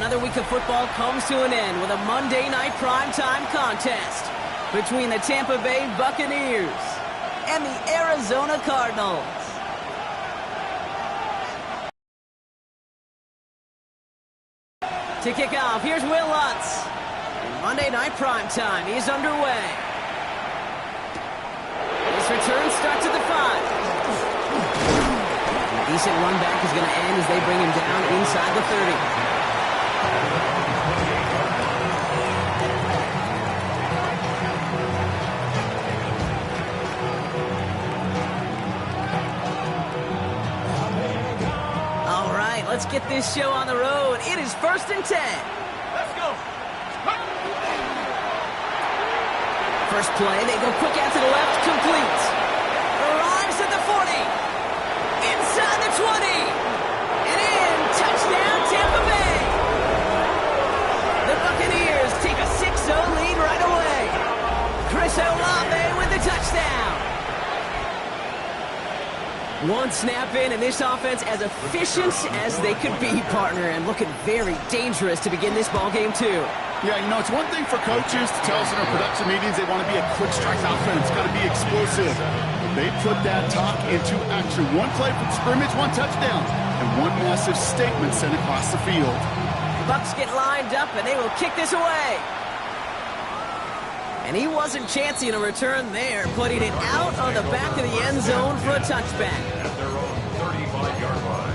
Another week of football comes to an end with a Monday night primetime contest between the Tampa Bay Buccaneers and the Arizona Cardinals. To kick off, here's Will Lutz. And Monday night primetime is underway. This return starts at the 5. A decent run back is going to end as they bring him down inside the 30. All right, let's get this show on the road. It is 1st and 10. Let's go. First play, they go quick out to the left, complete. Arrives at the 40. Inside the 20. And in, touchdown Tampa Bay. The Buccaneers take a 6-0 lead right away. Chris Olave with the touchdown. One snap in, and this offense as efficient as they could be, partner, and looking very dangerous to begin this ball game too. Yeah, you know, it's one thing for coaches to tell us in our production meetings they want to be a quick strike offense, got to be explosive. They put that talk into action. One play from scrimmage, one touchdown, and one massive statement sent across the field. Bucs get lined up, and they will kick this away. And he wasn't chancing a return there, putting it out on the back of the end zone for a touchback. At their own 35-yard line.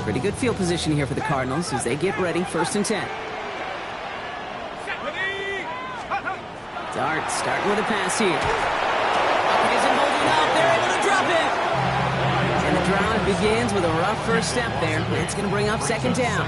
Pretty good field position here for the Cardinals as they get ready, 1st and 10. Dart starting with a pass here. Buck isn't holding up. They're able to drop it. And the drive begins with a rough first step there. It's going to bring up 2nd down.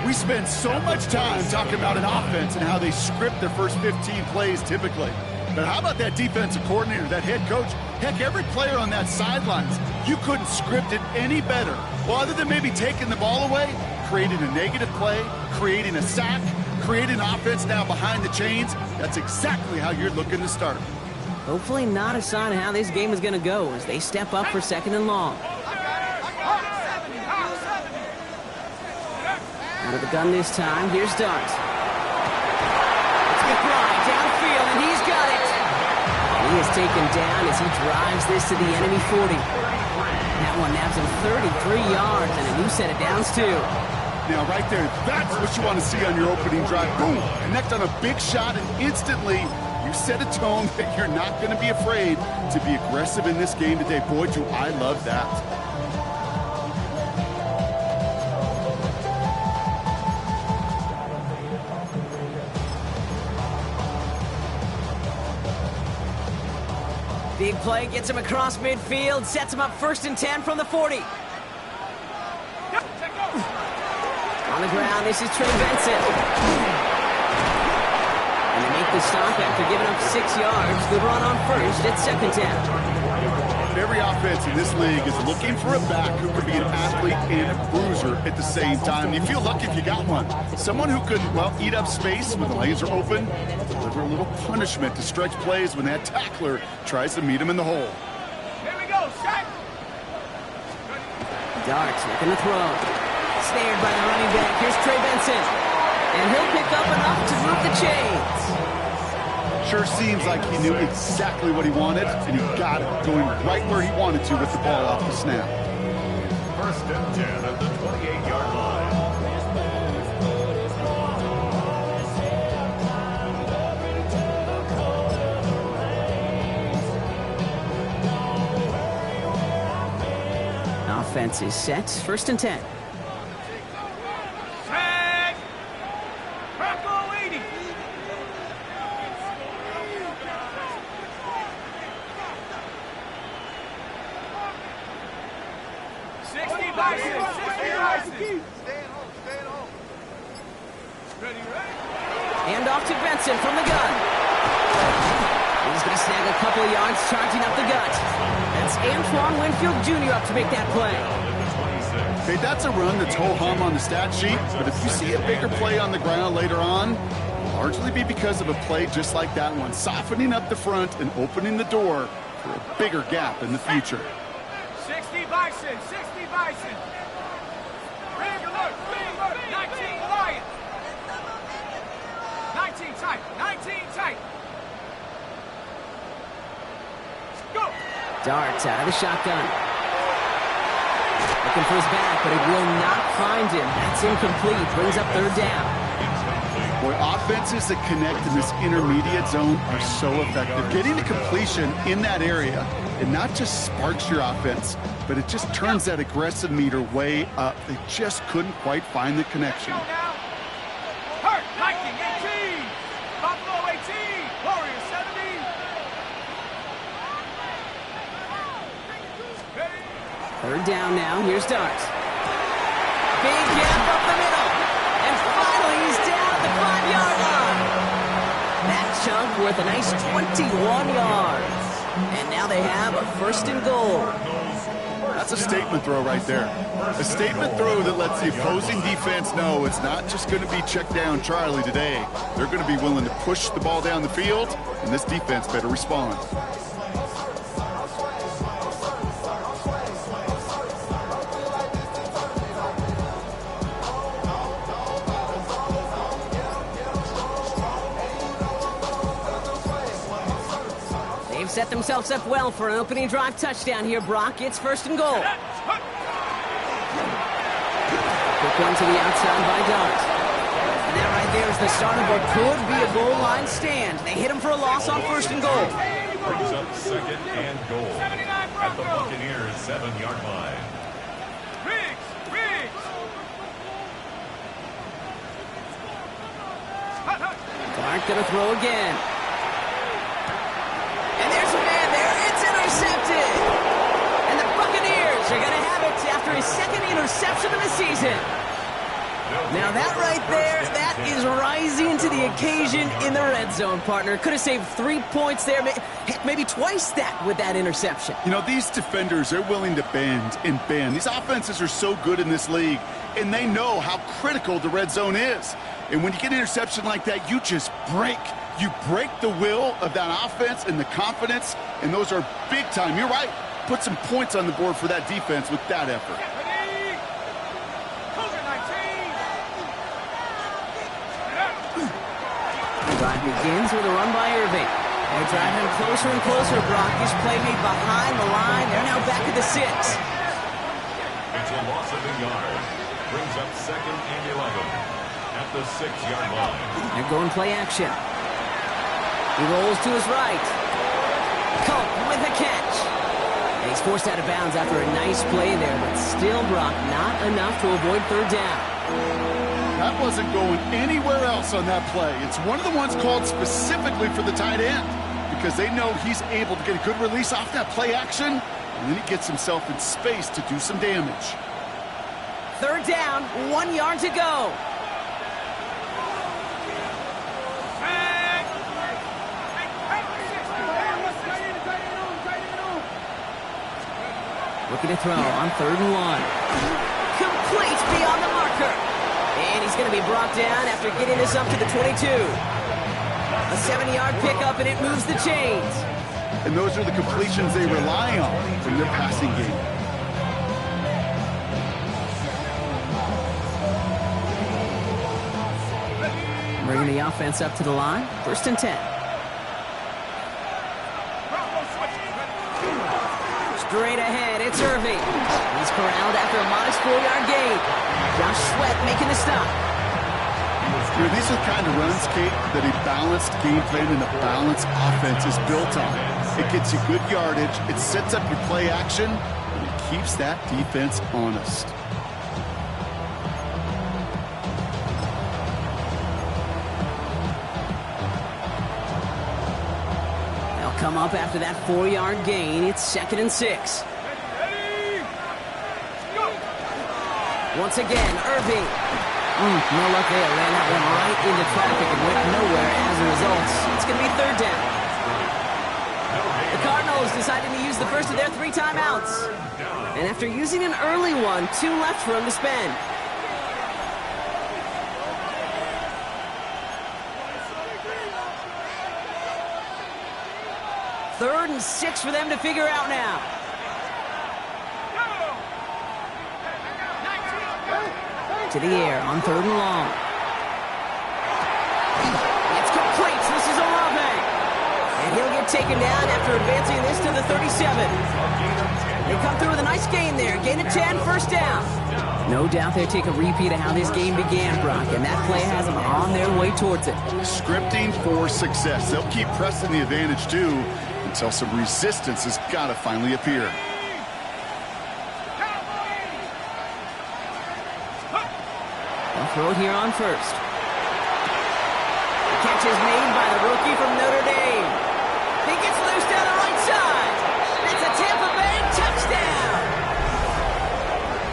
We spend so much time talking about an offense and how they script their first 15 plays typically. But how about that defensive coordinator, that head coach? Heck, every player on that sidelines, you couldn't script it any better. Well, other than maybe taking the ball away, creating a negative play, creating a sack, creating an offense now behind the chains, that's exactly how you're looking to start. Hopefully not a sign of how this game is going to go as they step up for 2nd and long. Out of the gun this time, here's Dart. It's McBride downfield, and he's got it. He is taken down as he drives this to the enemy 40. That one nabs him 33 yards and a new set of downs, too. Now, right there, that's what you want to see on your opening drive. Boom! Connect on a big shot, and instantly you set a tone that you're not going to be afraid to be aggressive in this game today. Boy, do I love that. Big play gets him across midfield, sets him up 1st and 10 from the 40. On the ground, this is Trey Benson. And they make the stop after giving up 6 yards. Good run on 1st at 2nd down. Every offense in this league is looking for a back who could be an athlete and a bruiser at the same time. You feel lucky if you got one. Someone who could, well, eat up space when the lanes are open, deliver a little punishment to stretch plays when that tackler tries to meet him in the hole. Here we go, Shaq. Darts looking to throw. Snared by the running back. Here's Trey Benson. And he'll pick up enough to move the chains. Sure seems like he knew exactly what he wanted, and he got it, going right where he wanted to with the ball off the snap. 1st and 10 at the 28-yard line. Offense is set, 1st and 10. Tag. Franco 80. Hand off to Benson from the gun. He's going to snag a couple of yards charging up the gut. That's It's Antoine Winfield Jr. up to make that play. Okay, that's a run that's ho-hum on the stat sheet, but if you see a bigger play on the ground later on, it'll largely be because of a play just like that one, softening up the front and opening the door for a bigger gap in the future. 60 Bison, 60 Bison. Big alert, 19 Lion. 19 tight, 19 tight. Go. Darts out of the shotgun. Looking for his back, but it will not find him. That's incomplete. Brings up third down. Boy, offenses that connect in this intermediate zone are so effective. Getting the completion in that area, it not just sparks your offense, but it just turns that aggressive meter way up. They just couldn't quite find the connection. Hurt, Viking 18. Buffalo 18. Warriors 70. Ready? Third down now. Here's Darts. Big gap up the middle. And finally, he's down at the 5-yard line. That chunk worth a nice 21 yards. And now they have a 1st and goal. That's a statement throw right there. A statement throw that lets the opposing defense know it's not just going to be check down Charlie today. They're going to be willing to push the ball down the field, and this defense better respond. They've set themselves up well for an opening drive touchdown here, Brock. It's 1st and goal. Quick one to the outside by Darts. And that right there is the start of what could be a goal line stand. They hit him for a loss on 1st and goal. Brings up 2nd and goal at the Buccaneers' 7-yard line. Riggs, Riggs. Dart gonna throw again. And there's a man there. It's intercepted. And the Buccaneers are gonna have it after his 2nd interception of the season. Now that right there, that is rising to the occasion in the red zone, partner. Could have saved 3 points there, heck, maybe twice that with that interception. You know, these defenders, they're willing to bend and bend. These offenses are so good in this league, and they know how critical the red zone is. And when you get an interception like that, you just break. You break the will of that offense and the confidence, and those are big time. You're right. Put some points on the board for that defense with that effort. Ready? Cougar 19. The drive begins with a run by Irving. They're driving him closer and closer, Brock. His play made behind the line. They're now back at the 6. It's a loss of a yard. Brings up 2nd and 11 at the 6-yard line. They're going play action. He rolls to his right. Culp with a catch. And he's forced out of bounds after a nice play there, but still, Brock, not enough to avoid third down. That wasn't going anywhere else on that play. It's one of the ones called specifically for the tight end because they know he's able to get a good release off that play action, and then he gets himself in space to do some damage. Third down, 1 yard to go. Looking to throw on 3rd and 1. Complete beyond the marker. And he's going to be brought down after getting this up to the 22. A 70-yard pickup, and it moves the chains. And those are the completions they rely on in their passing game. Bringing the offense up to the line. 1st and 10. Straight ahead, it's Irving. He's corralled after a modest 4-yard gain. Josh Sweat making the stop. These are the kind of runs, Kate, that a balanced game plan and a balanced offense is built on. It gets you good yardage, it sets up your play action, and it keeps that defense honest. They'll come up after that 4-yard gain. It's 2nd and 6. Once again, Irving. No luck there. Ran that one right into traffic and went nowhere as a result. It's going to be 3rd down. The Cardinals Eagles deciding to use the first of their 3 timeouts. And after using an early one, 2 left for him to spend. Third and 6 for them to figure out now. To the air on 3rd and long. It's complete. This is Olave. And he'll get taken down after advancing this to the 37. They come through with a nice gain there. Gain of 10, first down. No doubt they take a repeat of how this game began, Brock, and that play has them on their way towards it. Scripting for success. They'll keep pressing the advantage, too, until some resistance has got to finally appear. They'll throw it here on first. The catch is made by the rookie from Notre Dame. He gets loose down the right side. It's a Tampa Bay touchdown.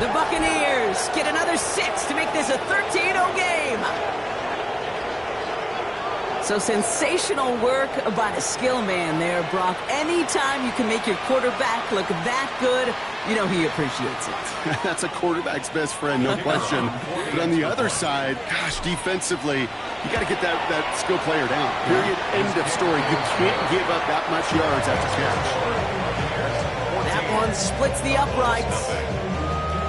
The Buccaneers get another 6 to make this a 13-0 game. So sensational work by the skill man there, Brock. Anytime you can make your quarterback look that good, you know he appreciates it. That's a quarterback's best friend, no question. But on the other side, gosh, defensively, you got to get that skill player down. Period. End of story. You can't give up that much yards after catch. That one splits the uprights.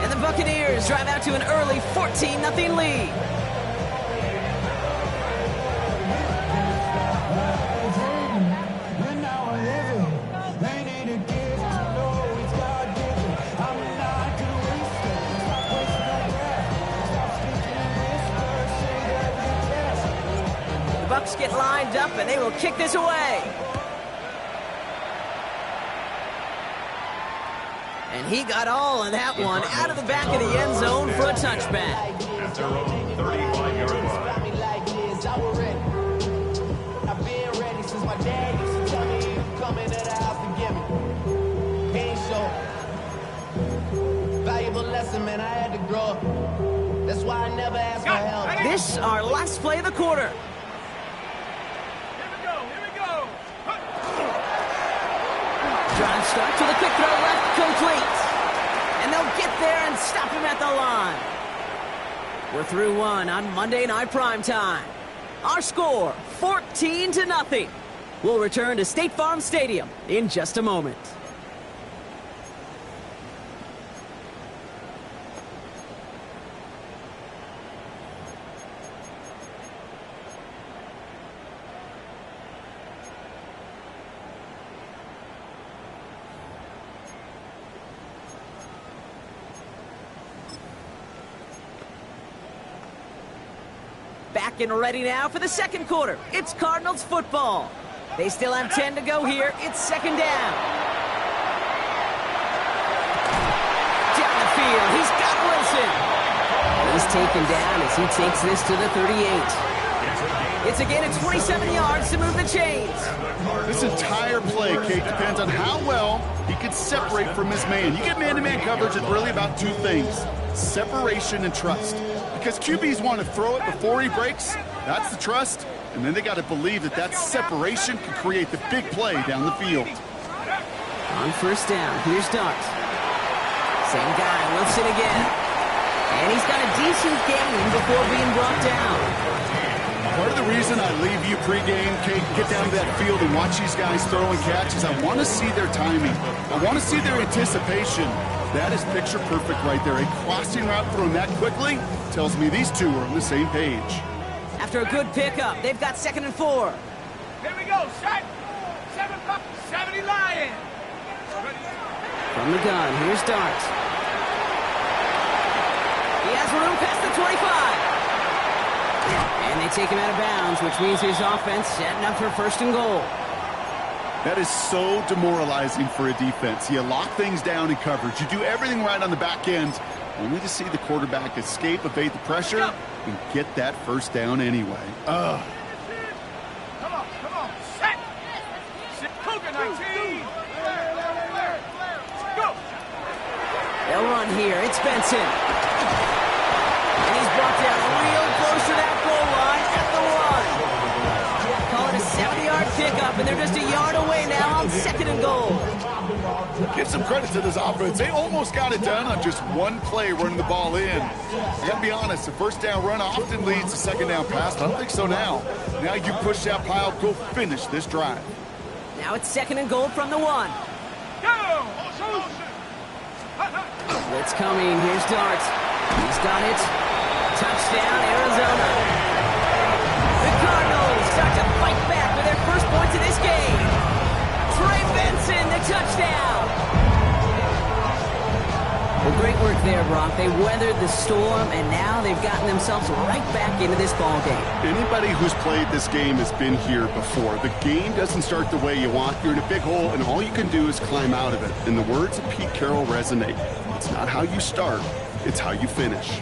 And the Buccaneers drive out to an early 14-0 lead. Bucks get lined up, and they will kick this away. And he got all of that one out of the back of the end zone for a touchback. At their own 35-yard line. I've been ready since my dad used to tell me he was coming to the house to get me. Ain't so valuable lesson, man. I had to grow up. That's why I never asked for help. This our last play of the quarter. Drive start to the quick throw left, complete. And they'll get there and stop him at the line. We're through one on Monday Night Primetime. Our score, 14-0. We'll return to State Farm Stadium in just a moment. Back and ready now for the second quarter. It's Cardinals football. They still have 10 to go here. It's second down. Down the field. He's got Wilson. He's taken down as he takes this to the 38. It's a gain of 27 yards to move the chains. This entire play, Kate, depends on how well he can separate from his man. You get man-to-man coverage, it's really about 2 things: separation and trust. Because QBs want to throw it before he breaks. That's the trust. And then they got to believe that that separation can create the big play down the field. On first down, here's Dart. Same guy, Wilson again. And he's got a decent gain before being brought down. Part of the reason I leave you pregame, Kate, get down to that field and watch these guys throw and catch is I want to see their timing. I want to see their anticipation. That is picture perfect right there. A crossing route thrown that quickly tells me these two are on the same page. After a good pickup, they've got 2nd and 4. Here we go, set. 70 Lions. From the gun, here's Dart. He has room past the 25. And they take him out of bounds, which means his offense setting up for 1st and goal. That is so demoralizing for a defense. You lock things down in coverage. You do everything right on the back end, only to see the quarterback escape, evade the pressure, and get that 1st down anyway. Come on, set. Cougar 19. Go. They'll run here. It's Benson. And he's brought down real close to that goal line at the 1. Call it a 70-yard pickup, and they're just a yard away now on 2nd and goal. Give some credit to this offense. They almost got it done on just one play running the ball in. I gotta be honest, the first down run often leads to second down pass, but I don't think so now. Now you push that pile, go finish this drive. Now it's 2nd and goal from the 1. Blitz coming. Here's Dart. He's got it. Touchdown, Arizona. The Cardinals start to fight back with their first points of this game. Trey Benson, the touchdown. Well, great work there, Brock. They weathered the storm, and now they've gotten themselves right back into this ball game. Anybody who's played this game has been here before. The game doesn't start the way you want. You're in a big hole, and all you can do is climb out of it. And the words of Pete Carroll resonate. It's not how you start, it's how you finish.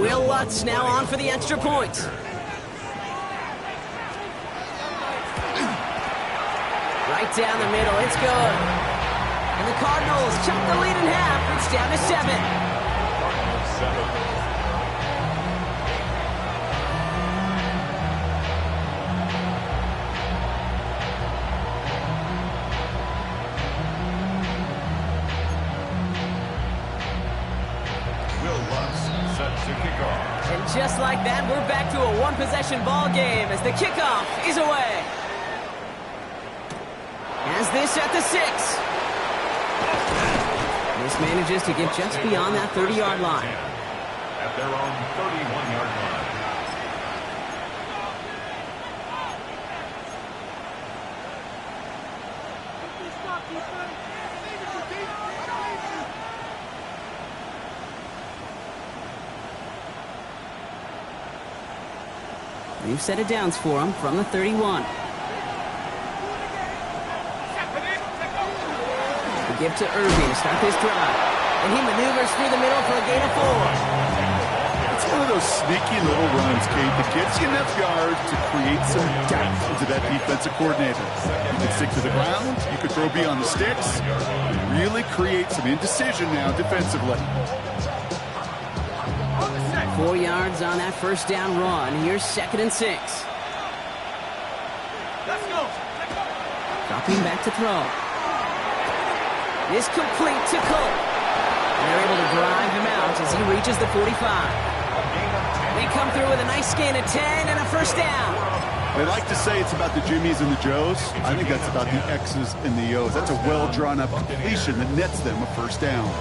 Will Lutz now on for the extra point. Right down the middle, it's good. And the Cardinals chop the lead in half. It's down to 7. Will Lutz set to kick off. And just like that, we're back to a one-possession ball game as the kickoff is away. As this at the 6. This manages to get just beyond that 30-yard line. At their own 31-yard line. We've set it downs for him from the 31. The give to Irving to start this drive. And he maneuvers through the middle for a gain of 4. It's one of those sneaky little runs, Kate, that gets you enough yards to create some depth into that defensive coordinator. You can stick to the ground, you could throw beyond the sticks, and really create some indecision now defensively. 4 yards on that first down run. Here's 2nd and 6. Let's go. Dropping back to throw. Is complete to Cole. And they're able to drive him out as he reaches the 45. They come through with a nice gain of 10 and a first down. They like to say it's about the Jimmies and the Joes. I think that's about the X's and the O's. That's a well-drawn-up completion that nets them a first down.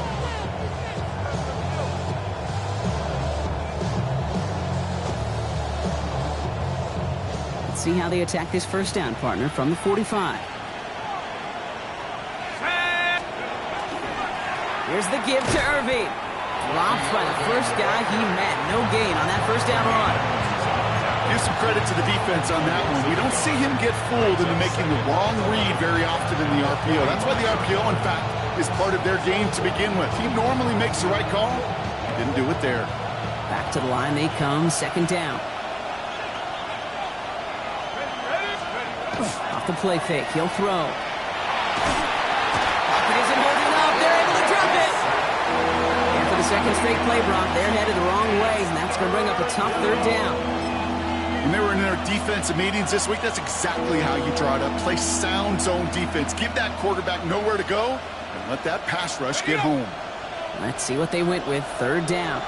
Let's see how they attack this first down, partner, from the 45. Here's the give to Irving. Dropped by the first guy he met. No gain on that first down run. Give some credit to the defense on that one. We don't see him get fooled into making the wrong read very often in the RPO. That's why the RPO, in fact, is part of their game to begin with. He normally makes the right call. He didn't do it there. Back to the line they come, 2nd down. Off the play fake, he'll throw. Pocket isn't holding up, they're able to drop it. And for the second straight play, Brock, they're headed the wrong ways, and that's going to bring up a tough 3rd down. When they were in their defensive meetings this week, that's exactly how you draw it up. Play sound zone defense. Give that quarterback nowhere to go, and let that pass rush get home. Let's see what they went with, 3rd down.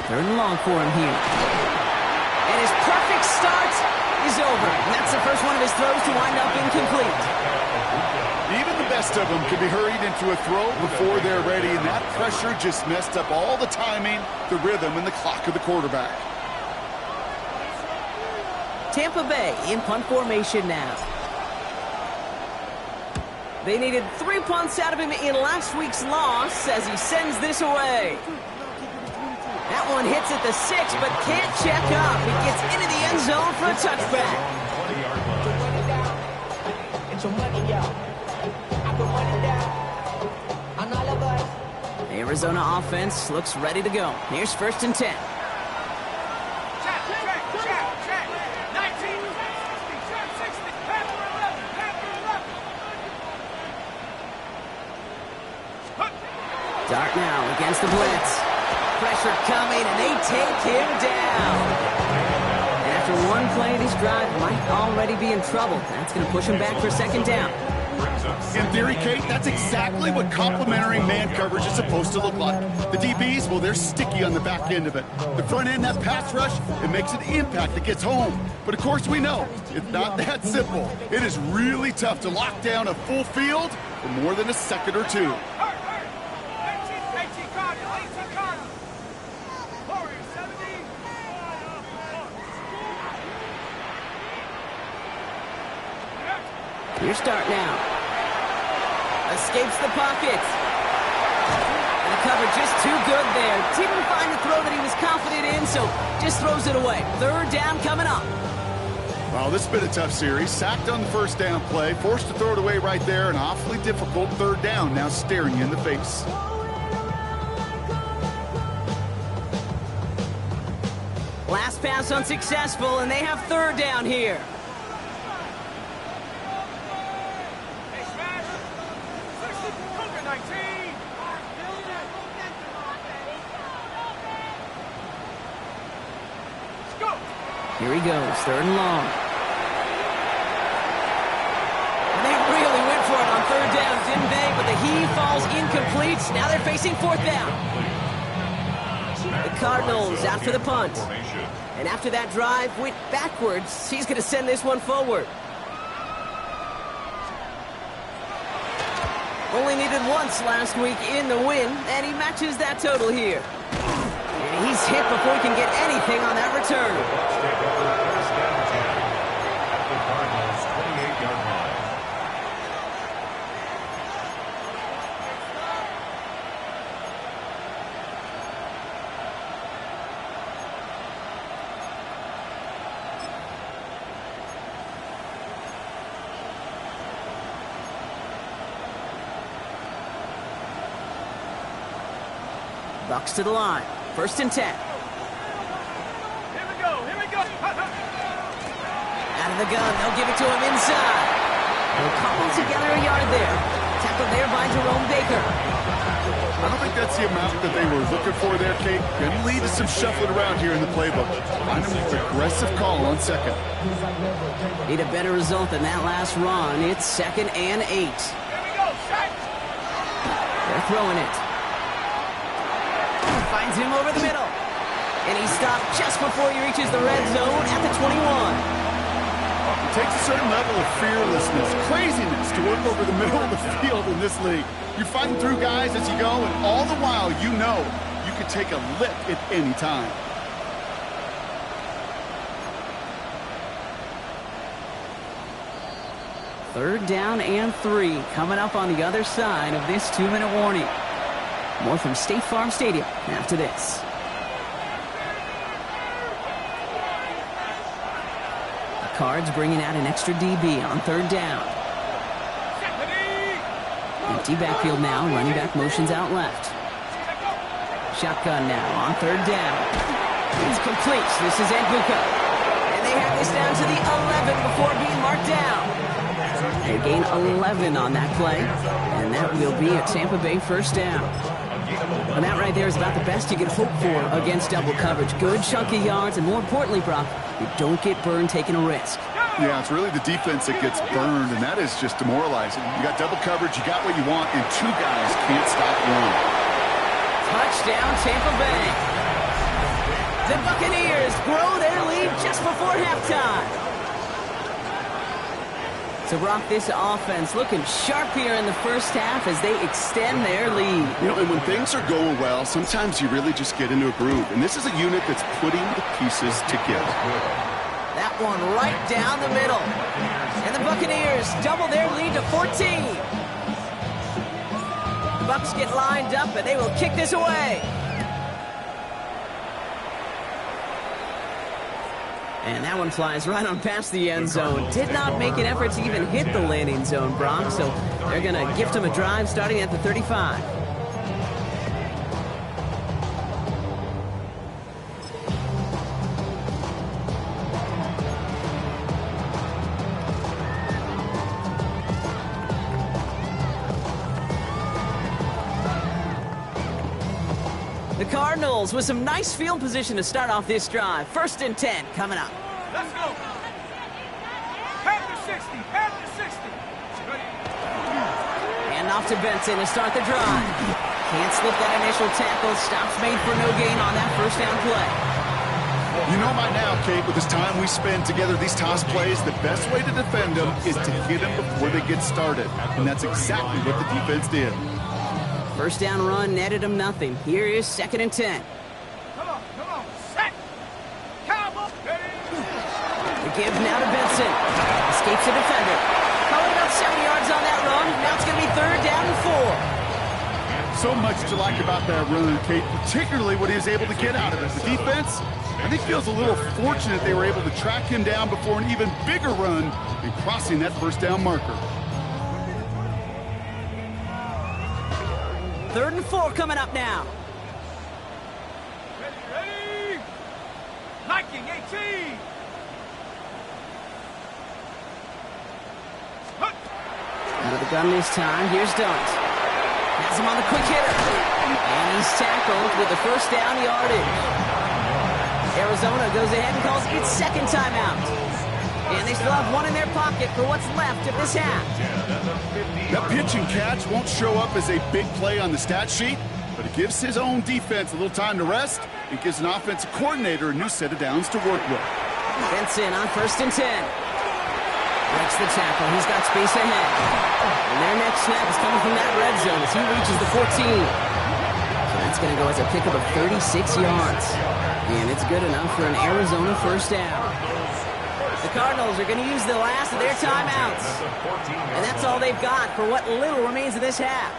3rd and long for him here. And his perfect start is over. And that's the first one of his throws to wind up incomplete. Even the best of them can be hurried into a throw before they're ready, and that pressure just messed up all the timing, the rhythm, and the clock of the quarterback. Tampa Bay in punt formation now. They needed 3 punts out of him in last week's loss as he sends this away. That one hits at the 6, but can't check up. It gets into the end zone for a touchback. Arizona offense looks ready to go. Here's 1st and 10. Check. 19, 60, pass for 11, Start now against the blitz. Pressure coming, and they take him down. And after one play, this drive might already be in trouble. That's going to push him back for second down. In theory, Kate, that's exactly what complementary man coverage is supposed to look like. The DBs, well, they're sticky on the back end of it. The front end, that pass rush, it makes an impact. It gets home. But of course, we know it's not that simple. It is really tough to lock down a full field for more than a second or two. Your start now. Escapes the pocket. And the cover just too good there. Didn't find the throw that he was confident in, so just throws it away. Third down coming up. Well, this has been a tough series. Sacked on the first down play. Forced to throw it away right there. An awfully difficult third down now staring you in the face. Last pass unsuccessful, and they have third down here. Here he goes, third and long. And they really went for it on third down, didn't they? But the heave falls incomplete. Now they're facing fourth down. The Cardinals out for the punt. And after that drive went backwards, he's going to send this one forward. Only needed once last week in the win, and he matches that total here. And he's hit before he can get anything on that return. Bucks to the line. First and 10. Here we go. Out of the gun, they'll give it to him inside. They'll cobble together a yard there. Tackled there by Jerome Baker. I don't think that's the amount that they were looking for there, Kate. Going to lead to some shuffling around here in the playbook. Find them with an aggressive call on second. Need a better result than that last run. It's 2nd and 8. Here we go, shot. They're throwing it. Finds him over the middle. And he stopped just before he reaches the red zone at the 21. It takes a certain level of fearlessness, craziness to work over the middle of the field in this league. You're fighting through guys as you go, and all the while you know you could take a lick at any time. Third down and 3 coming up on the other side of this 2-minute warning. More from State Farm Stadium after this. The Cards bringing out an extra DB on third down. Empty backfield now. Running back motions out left. Shotgun now on third down. It's complete. This is Egbuka. And they have this down to the 11 before being marked down. They gain 11 on that play. And that will be a Tampa Bay first down. And that right there is about the best you can hope for against double coverage. Good chunky yards, and more importantly, Brock, you don't get burned taking a risk. Yeah, it's really the defense that gets burned, and that is just demoralizing. You got double coverage, you got what you want, and two guys can't stop one. Touchdown, Tampa Bay. The Buccaneers grow their lead just before halftime. So, Brock, this offense looking sharp here in the first half as they extend their lead. You know, and when things are going well, sometimes you really just get into a groove. And this is a unit that's putting the pieces together. That one right down the middle. And the Buccaneers double their lead to 14. The Bucs get lined up, and they will kick this away. And that one flies right on past the end zone. Did not make an effort to even hit the landing zone, Brock. So they're going to gift him a drive starting at the 35. Cardinals with some nice field position to start off this drive. 1st and 10 coming up. Let's go. Half to 60. Half to 60. And off to Benson to start the drive. Can't slip that initial tackle. Stops made for no gain on that 1st down play. You know by now, Kate, with this time we spend together these toss plays, the best way to defend them is to hit them before they get started. And that's exactly what the defense did. 1st down run netted him nothing. Here is 2nd and 10. Come on. Set. Cowboy. The give now to Benson. Escapes the defender. Probably about 70 yards on that run. Now it's going to be 3rd down and 4. So much to like about that run, Kate, particularly what he was able to get out of it. The defense, I think, feels a little fortunate they were able to track him down before an even bigger run and crossing that 1st down marker. 3rd and 4 coming up now. Ready. Liking 18. Under the gun this time. Here's Dunt. Has him on the quick hitter. And he's tackled with the 1st down yardage. Arizona goes ahead and calls its 2nd timeout. And they still have one in their pocket for what's left of this half. That pitch and catch won't show up as a big play on the stat sheet, but it gives his own defense a little time to rest and gives an offensive coordinator a new set of downs to work with. Benson on 1st and 10. Breaks the tackle. He's got space ahead. And their next snap is coming from that red zone as he reaches the 14. So that's going to go as a pickup of 36 yards. And it's good enough for an Arizona 1st down. The Cardinals are going to use the last of their timeouts. And that's all they've got for what little remains of this half.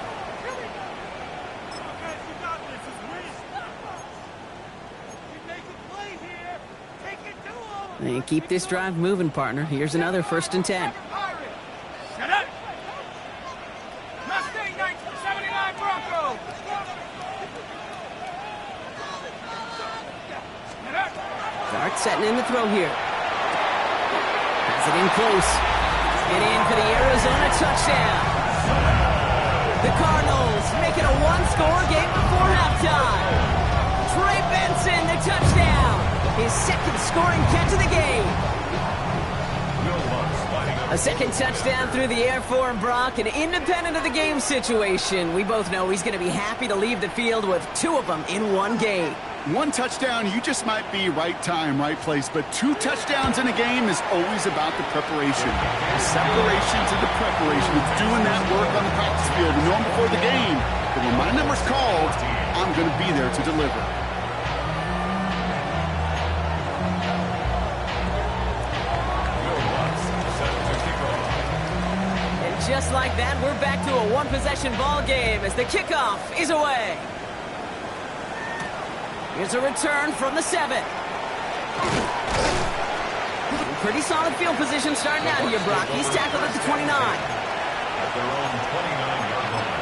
And keep this drive moving, partner. Here's another 1st and 10. Set up. Mustang 1979 Bronco. Set up. Dart setting in the throw here. Has it in close. And in for the Arizona touchdown. The Cardinals make it a one-score game before halftime. Trey Benson, the touchdown. His 2nd scoring catch of the game. A 2nd touchdown through the air for him, Brock, and independent of the game situation, we both know he's going to be happy to leave the field with 2 of them in one game. 1 touchdown, you just might be right time, right place, but 2 touchdowns in a game is always about the preparation. The separation to the preparation. It's doing that work on the practice field. We know before the game, but when my number's called, I'm going to be there to deliver. Just like that, we're back to a one-possession ball game as the kickoff is away. Here's a return from the 7. Pretty solid field position starting out here, Brock. He's tackled at the 29. At their own 29-yard line.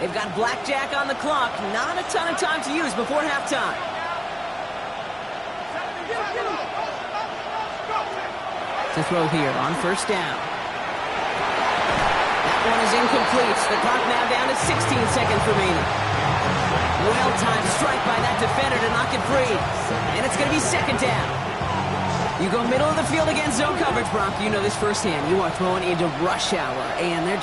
They've got blackjack on the clock. Not a ton of time to use before halftime. To throw here on 1st down. That one is incomplete. The clock now down to 16 seconds remaining. Well-timed strike by that defender to knock it free. And it's going to be 2nd down. You go middle of the field against zone coverage, Brock. You know this firsthand. You are throwing into rush hour. And there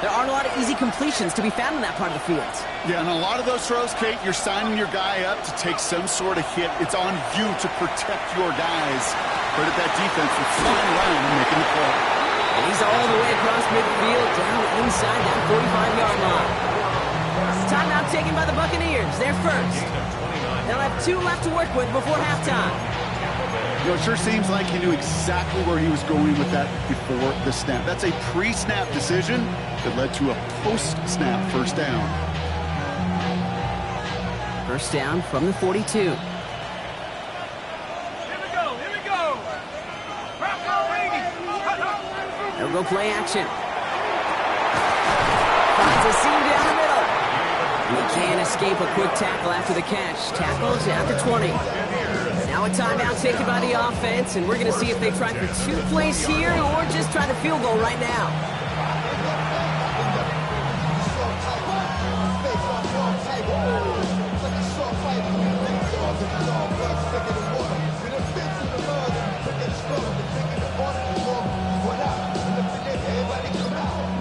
aren't a lot of easy completions to be found in that part of the field. Yeah, and a lot of those throws, Kate, you're signing your guy up to take some sort of hit. It's on you to protect your guys. Credit that defense for flying around and making the play. And he's all the way across midfield, down inside that 45-yard line. Timeout taken by the Buccaneers. They're first. They'll have 2 left to work with before halftime. You know, it sure seems like he knew exactly where he was going with that before the snap. That's a pre-snap decision that led to a post-snap 1st down. 1st down from the 42. Here we go. Bronco 80. They'll go play action. Finds a seam down the middle. McCann is escape a quick tackle after the catch. Tackles at the 20. Now a timeout taken by the offense, and we're going to see if they try for 2 plays here or just try the field goal right now.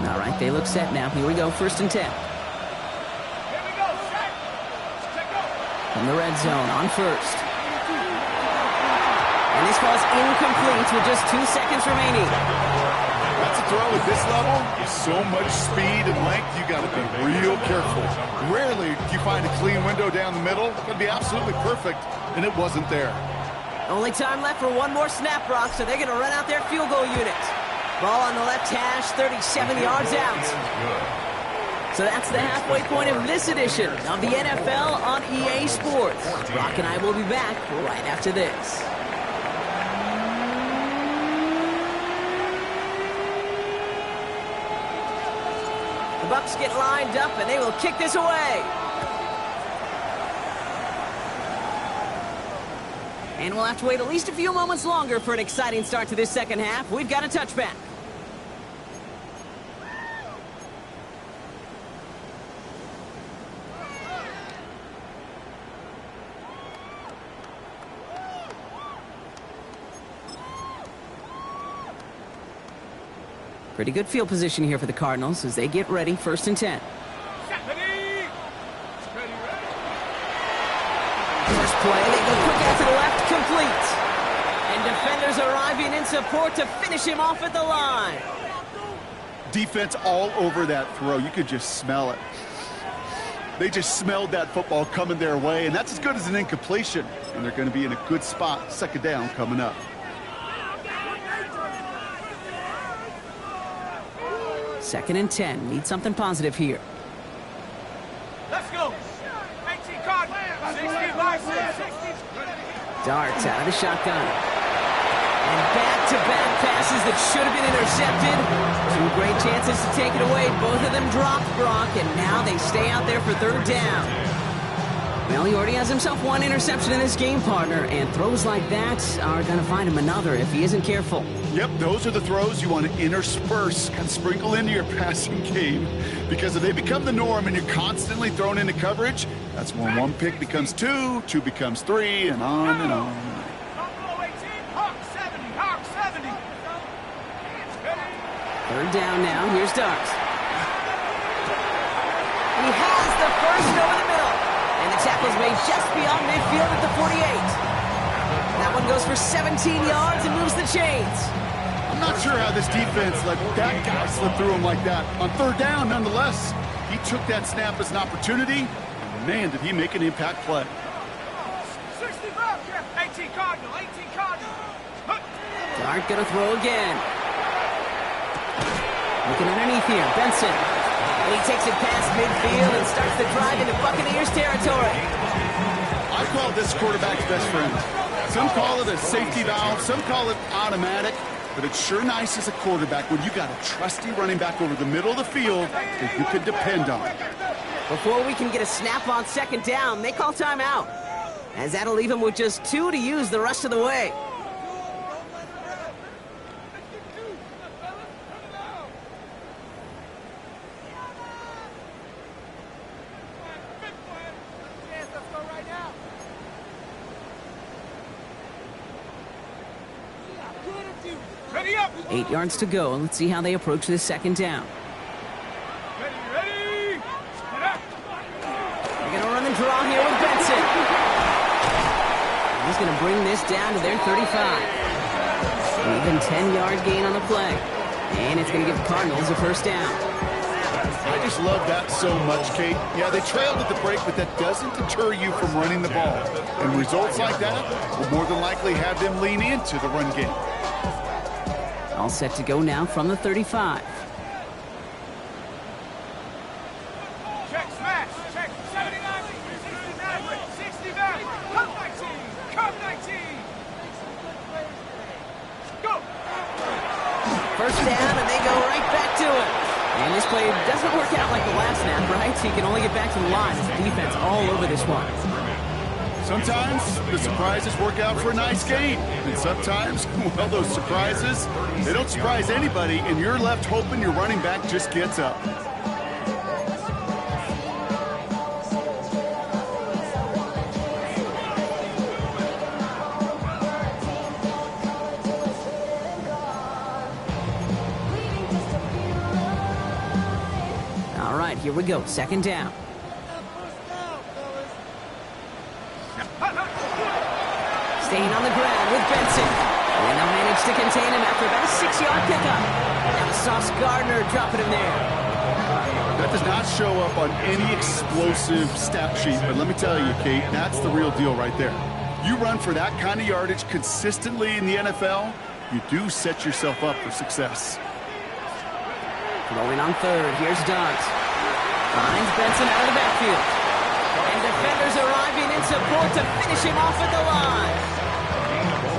All right, they look set now. Here we go, 1st and 10. From the red zone on 1st. And this ball's incomplete with just 2 seconds remaining. That's a throw at this level. With so much speed and length, you got to be real careful. Rarely do you find a clean window down the middle. It could be absolutely perfect, and it wasn't there. Only time left for one more snap, Brock, so they're going to run out their field goal unit. Ball on the left hash, 37 yards out. So that's the halfway point of this edition of the NFL on EA Sports. Brock and I will be back right after this. The Bucs get lined up, and they will kick this away. And we'll have to wait at least a few moments longer for an exciting start to this second half. We've got a touchback. Pretty good field position here for the Cardinals as they get ready, 1st and 10. First play, they go quick out to the left, complete. And defenders arriving in support to finish him off at the line. Defense all over that throw. You could just smell it. They just smelled that football coming their way, and that's as good as an incompletion. And they're going to be in a good spot, 2nd down coming up. 2nd and 10. Need something positive here. Let's go. 18 Cardinals. 60. Darts out of the shotgun. And back-to-back passes that should have been intercepted. 2 great chances to take it away. Both of them dropped, Brock, and now they stay out there for 3rd down. Well, he already has himself 1 interception in this game, partner, and throws like that are going to find him another if he isn't careful. Yep, those are the throws you want to intersperse, kind of sprinkle into your passing game. Because if they become the norm and you're constantly thrown into coverage, that's when 1 pick becomes 2, 2 becomes 3, and on and on. Hawk 70. 3rd down now. Here's Darks. He has the first over the middle. And the tackle's made just beyond midfield at the 48. That one goes for 17 yards and moves the chains. I'm not sure how this defense let that guy slip through him like that. On 3rd down, nonetheless, he took that snap as an opportunity. And man, did he make an impact play. 18 Cardinal. Dart gonna throw again. Looking underneath here, Benson. And he takes it past midfield and starts the drive into Buccaneers territory. I call this quarterback's best friend. Some call it a safety valve, some call it automatic, but it's sure nice as a quarterback when you got a trusty running back over the middle of the field that you can depend on. Before we can get a snap on 2nd down, they call timeout, as that'll leave him with just 2 to use the rest of the way. Ready up. 8 yards to go. Let's see how they approach this 2nd down. Ready. Get up. They're going to run the draw here with Benson. He's going to bring this down to their 35. Even 10-yard gain on the play. And it's going to give the Cardinals a 1st down. I just love that so much, Kate. Yeah, they trailed at the break, but that doesn't deter you from running the ball. And results like that will more than likely have them lean into the run game. All set to go now from the 35. Check, smash. Check. 79. 69. Cut 19. Go. 1st down, and they go right back to it. And this play doesn't work out like the last snap, right? So you can only get back to the line as the defense all over this one. Sometimes the surprises work out for a nice gain. And sometimes, well, those surprises, they don't surprise anybody, and you're left hoping your running back just gets up. All right, here we go. Second down. Staying on the ground with Benson. And they'll manage to contain him after about a 6-yard pickup. Now Sauce Gardner dropping him there. That does not show up on any explosive stat sheet, but let me tell you, Kate, that's the real deal right there. You run for that kind of yardage consistently in the NFL, you do set yourself up for success. Rolling on third, here's Dart. Finds Benson out of the backfield. And defenders arriving in support to finish him off at the line.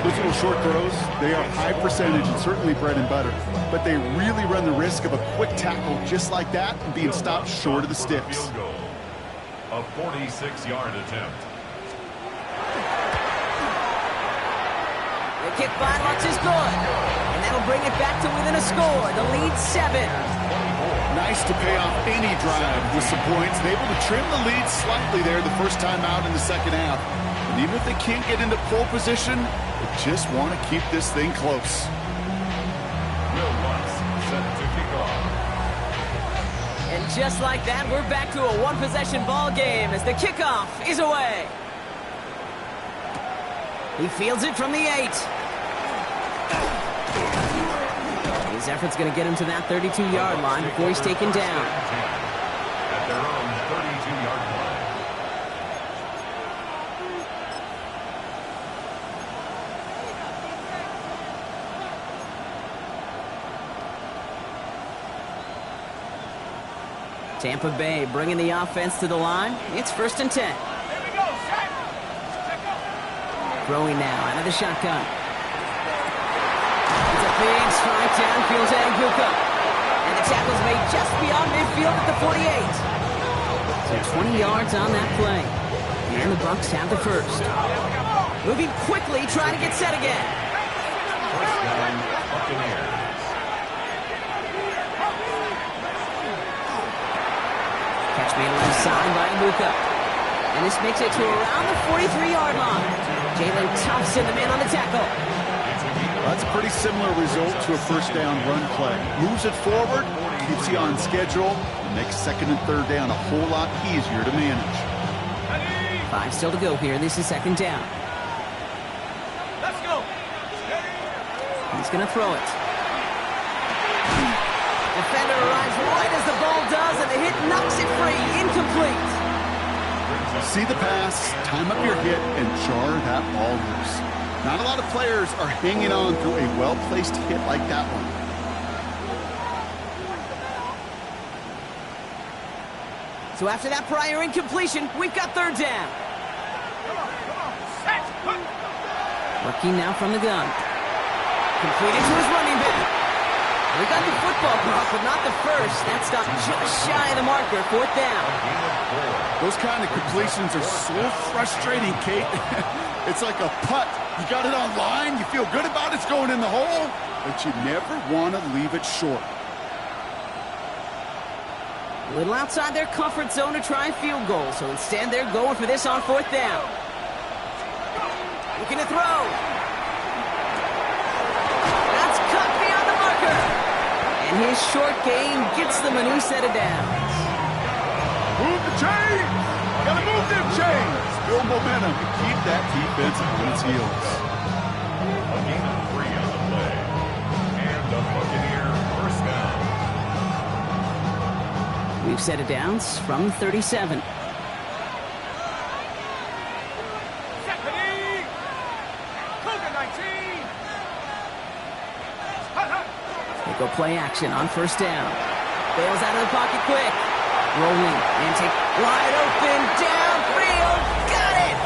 Those little short throws, they are high percentage and certainly bread and butter, but they really run the risk of a quick tackle just like that and being stopped short of the sticks. Field goal. A 46-yard attempt. The kick by Lutz is good. And that'll bring it back to within a score. The lead 7. Nice to pay off any drive with some points. They're able to trim the lead slightly there the first time out in the second half. And even if they can't get into pole position, they just want to keep this thing close. Will Lutz set to kick off. And just like that, we're back to a one-possession ball game as the kickoff is away. He fields it from the 8. His effort's going to get him to that 32-yard line before he's taken down. At their own 32-yard line. Tampa Bay bringing the offense to the line. It's 1st and 10. Here we go, set. Throwing now out of the shotgun. It's a big strike downfield to Aguka. And the tackle's made just beyond midfield at the 48. So 20 yards on that play. And the Bucs have the first. Moving quickly, trying to get set again. First down, Buccaneers. Catch made left side by Aguka. And this makes it to around the 43-yard line. Jalen toughs in the man on the tackle. That's a pretty similar result to a first down run play. Moves it forward, keeps you on schedule, and makes second and third down a whole lot easier to manage. 5 still to go here. This is 2nd down. Let's go. He's going to throw it. Defender arrives right as the ball does, and the hit knocks it free. Incomplete. See the pass, time up your hit, and jar that ball loose. Not a lot of players are hanging on to a well-placed hit like that one. So after that prior incompletion, we've got 3rd down. Set. Working now from the gun. Completed to his running back. We got the football block, but not the first. That stopped just shy of the marker. 4th down. Those kind of completions are so frustrating, Kate. It's like a putt. You got it on line, you feel good about it's going in the hole, but you never want to leave it short. A little outside their comfort zone to try a field goal, so instead they're going for this on 4th down. Looking to throw. That's cut beyond the marker. And his short game gets them a new set of downs. Move the chains! Gotta move them chains! Build momentum to keep that defense on its heels. A gain of 3 on the play. And the Buccaneer first down. We've set it downs from 37. Second. Cougar 19. They go play action on 1st down. Bails out of the pocket quick. Rolling and take wide open downfield. Got it!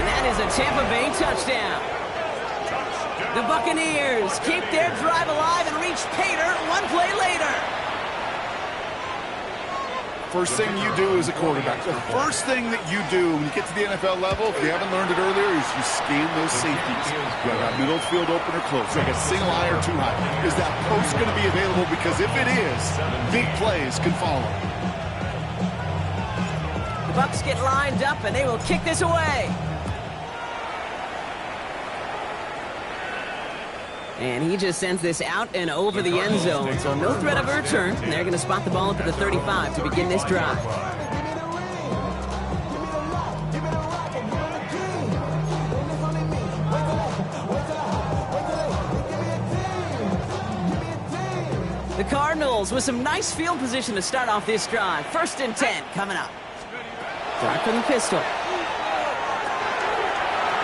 And that is a Tampa Bay touchdown. The Buccaneers keep their drive alive and reach pay dirt one play later. first thing you do as a quarterback. The first thing that you do when you get to the NFL level, if you haven't learned it earlier, is you scan those safeties. Do I got middle field open or close? Do I got single high or too high? Is that post going to be available? Because if it is, big plays can follow. The Bucs get lined up, and they will kick this away. And he just sends this out and over the end zone, so no threat of a return. And they're going to spot the ball up at the 35 to begin this drive. The Cardinals with some nice field position to start off this drive. 1st and 10 coming up. Start from the pistol.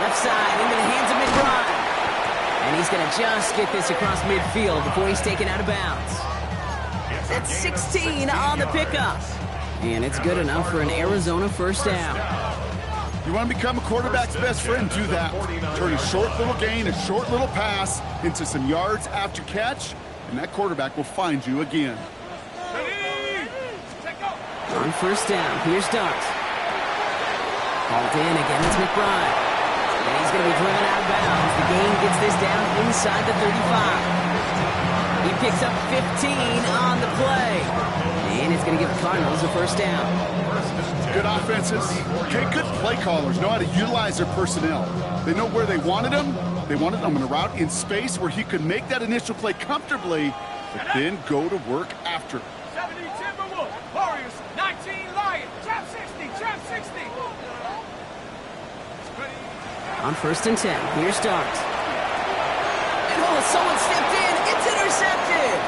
Left side into the hands of McBride. And he's going to just get this across midfield before he's taken out of bounds. That's 16 on the pickup. And it's good enough for an Arizona first down. You want to become a quarterback's best friend? Do that. Turn a short little gain, a short little pass into some yards after catch, and that quarterback will find you again. On first down, here's Dart. Called in again, it's McBride. And he's going to be driven out of bounds. The gain gets this down inside the 35. He picks up 15 on the play. And it's going to give the Cardinals a first down. Good offenses. Okay, good play callers know how to utilize their personnel. They know where they wanted them. They wanted them in a route in space where he could make that initial play comfortably, but then go to work after. 70 Timberwolves, Warriors, 19 Lions, trap 60, trap 60. On 1st and 10, here's Dart. And oh, someone stepped in. It's intercepted.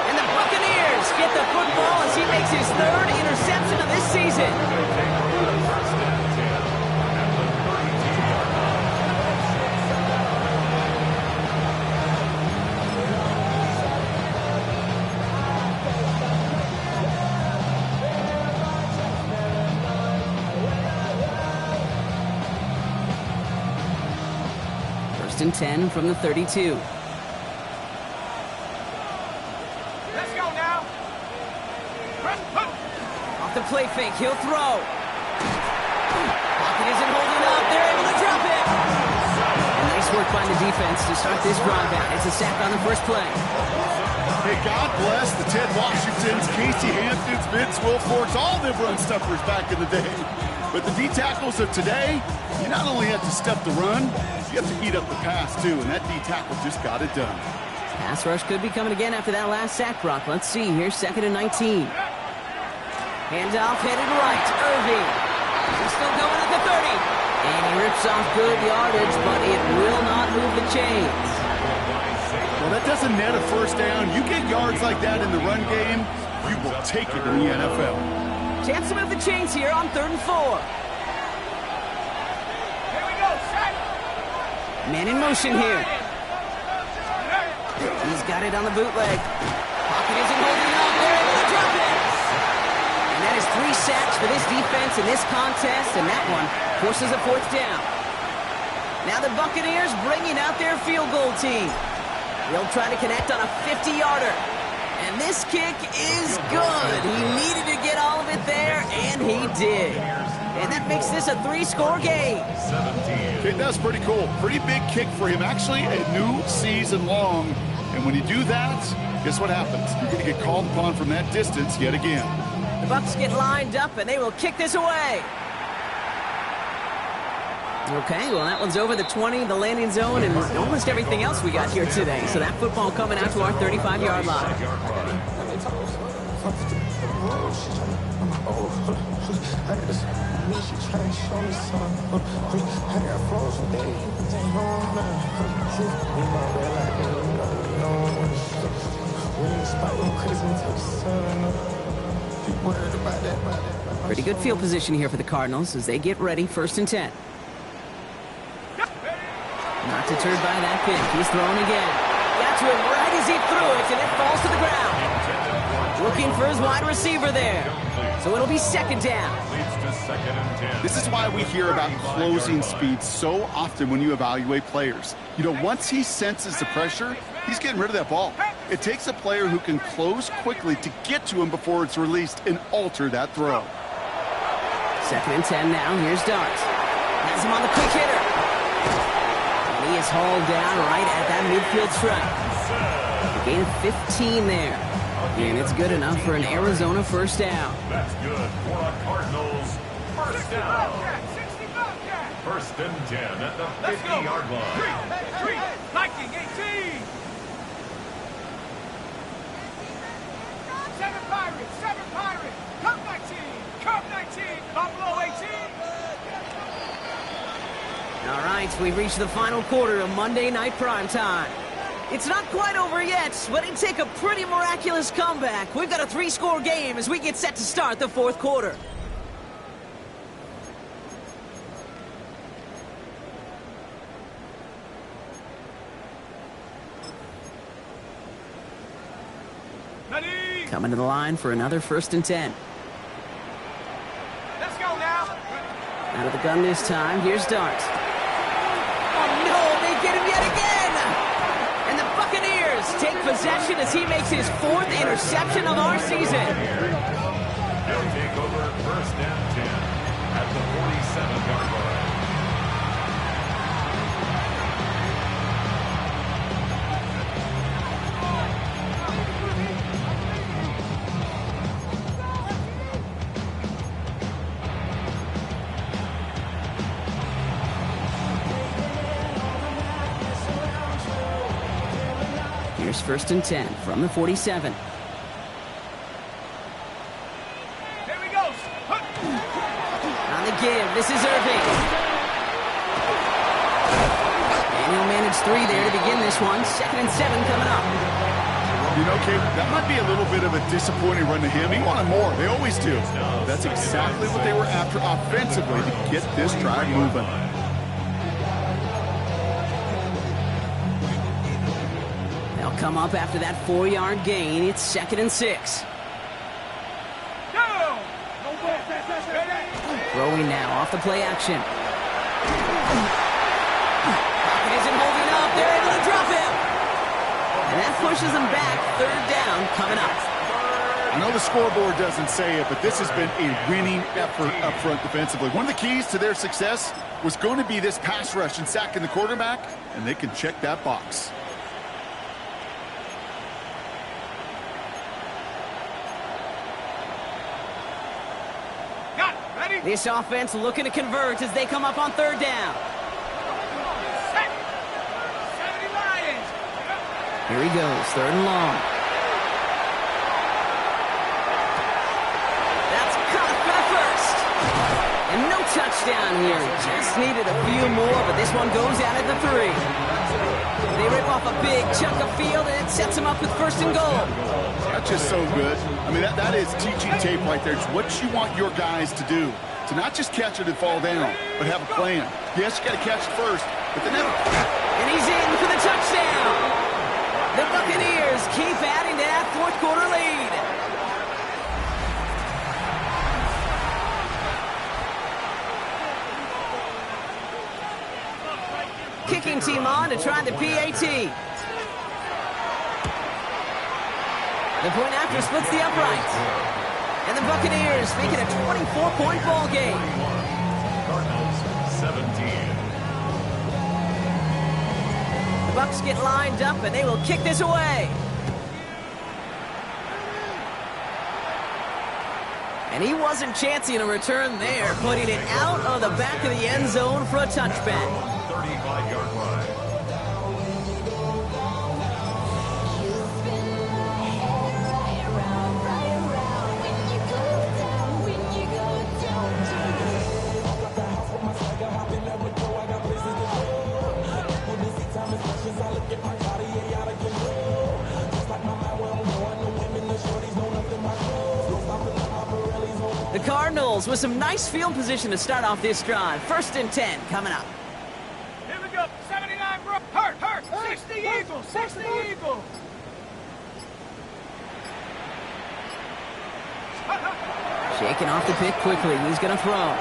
And the Buccaneers get the football as he makes his 3rd interception of this season. And 10 from the 32. Let's go now. Off the play fake, he'll throw. Pocket isn't holding up. They're able to drop it. And nice work by the defense to start this drive out. It's a sack on the first play. Hey, God bless the Ted Washingtons, Casey Hamptons, Vince Wilforks, all them run stuffers back in the day. But the D-tackles of today, you not only have to step the run, you have to eat up the pass, too, and that D-tackle just got it done. Pass rush could be coming again after that last sack, Brock. Let's see. Here's 2nd and 19. Handoff headed right. Irving. He's still going at the 30. And he rips off good yardage, but it will not move the chains. Well, that doesn't net a first down. You get yards like that in the run game, you will take it in the NFL. Chance to move the chains here on 3rd and 4. Here we go, set. Man in motion here. He's got it on the bootleg. Pocket isn't holding up. They're able to drop it. And that is 3 sacks for this defense in this contest, and that one forces a 4th down. Now the Buccaneers bringing out their field goal team. They'll try to connect on a 50-yarder. And this kick is good. He needed to get all of it there, and he did. And that makes this a 3-score game. 17. Okay, that's pretty cool. Pretty big kick for him. Actually, a new season long. And when you do that, guess what happens? You're going to get called upon from that distance yet again. The Bucs get lined up, and they will kick this away. Okay, well, that one's over the 20, the landing zone, and almost everything else we got here today. So that football coming out to our 35-yard line. Pretty good field position here for the Cardinals as they get ready, 1st and 10. Not deterred by that pick. He's throwing again. Got to him right as he threw it, and it falls to the ground. Looking for his wide receiver there. So it'll be 2nd down. This is why we hear about closing speed so often when you evaluate players. You know, once he senses the pressure, he's getting rid of that ball. It takes a player who can close quickly to get to him before it's released and alter that throw. 2nd and 10 now. Here's Dart. Has him on the quick hitter. And he is hauled down right at that midfield stripe. A gain of 15 there. And it's good enough for an Arizona first down. That's good for a Cardinals first down. 1st and 10 at the 50-yard line. 3, Viking 18. 7 Pirates, Cup 19, Buffalo 18. All right, we've reached the final quarter of Monday Night Primetime. It's not quite over yet, but it'd take a pretty miraculous comeback. We've got a 3-score game as we get set to start the 4th quarter. Ready? Coming to the line for another 1st and 10. Let's go now. Out of the gun this time, here's Dart. Oh no, they get him yet again! And the Buccaneers take possession as he makes his 4th interception of our season. They'll take over 1st and 10 at the 47-yard line. Here's 1st and 10 from the 47. Here we go. On the give, this is Irving. And he'll manage 3 there to begin this one. 2nd and 7 coming up. You know, Kate, that might be a little bit of a disappointing run to him. He wanted more. They always do. That's exactly what they were after offensively to get this drive moving. They'll come up after that 4-yard gain. It's 2nd and 6. Go. Throwing now off the play action. Pocket isn't holding up. They're able to drop him. And that pushes them back. 3rd down coming up. I know the scoreboard doesn't say it, but this has been a winning effort up front defensively. One of the keys to their success was going to be this pass rush and sacking the quarterback, and they can check that box. Got it. Ready? This offense looking to convert as they come up on 3rd down. Set. 70 Lions. Here he goes, 3rd and long. That's caught for the 1st. And no touchdown here. Just needed a few more, but this one goes out at the 3. They rip off a big chunk of field, and it sets them up with 1st and goal. That's just so good. I mean, that is teaching tape right there. It's what you want your guys to do. To not just catch it and fall down, but have a plan. Yes, you got to catch it first, but then have a... And he's in for the touchdown. The Buccaneers keep adding to that 4th quarter lead. Kicking team on to try the PAT. The point after splits the upright. And the Buccaneers make it a 24-point ball game. Cardinals 17. The Bucs get lined up, and they will kick this away. And he wasn't chancing a return there, putting it out of the back of the end zone for a touchback. 35-yard line. The Cardinals with some nice field position to start off this drive. 1st and 10 coming up. Here we go. 79 bro. Hurt. 60 Eagles. 60 Eagles. Shaking off the pick quickly. He's going to throw.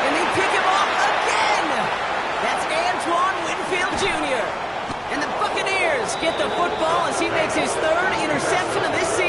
And they pick him off again. That's Antoine Winfield Jr. And the Buccaneers get the football as he makes his third interception of this